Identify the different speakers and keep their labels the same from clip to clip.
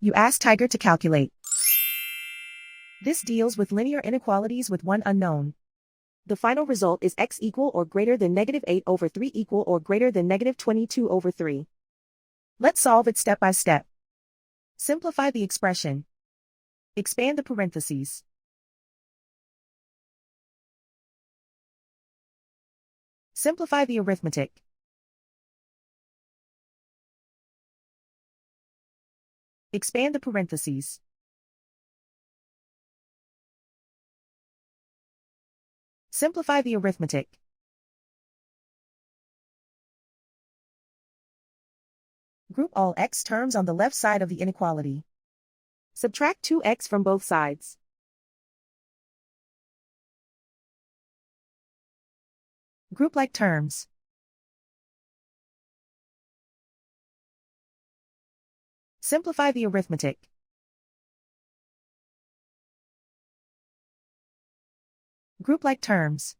Speaker 1: You ask Tiger to calculate. This deals with linear inequalities with one unknown. The final result is x equal or greater than -8/3 equal or greater than -22/3. Let's solve it step by step. Simplify the expression. Expand the parentheses. Simplify the arithmetic. Expand the parentheses. Simplify the arithmetic. Group all x terms on the left side of the inequality. Subtract 2x from both sides. Group like terms. Simplify the arithmetic. Group like terms.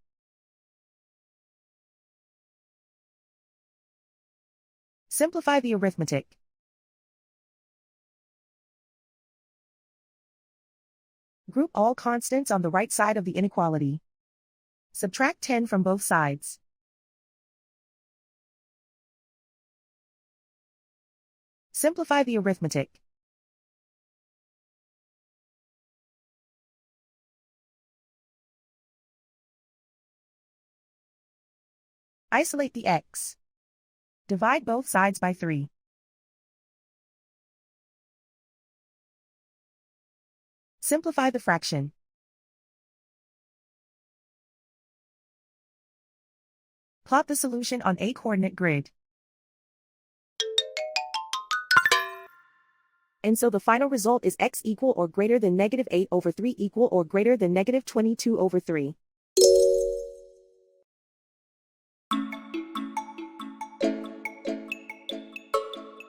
Speaker 1: Simplify the arithmetic. Group all constants on the right side of the inequality. Subtract 10 from both sides. Simplify the arithmetic. Isolate the x. Divide both sides by 3. Simplify the fraction. Plot the solution on a coordinate grid. And so the final result is x equal or greater than -8/3 equal or greater than -22/3.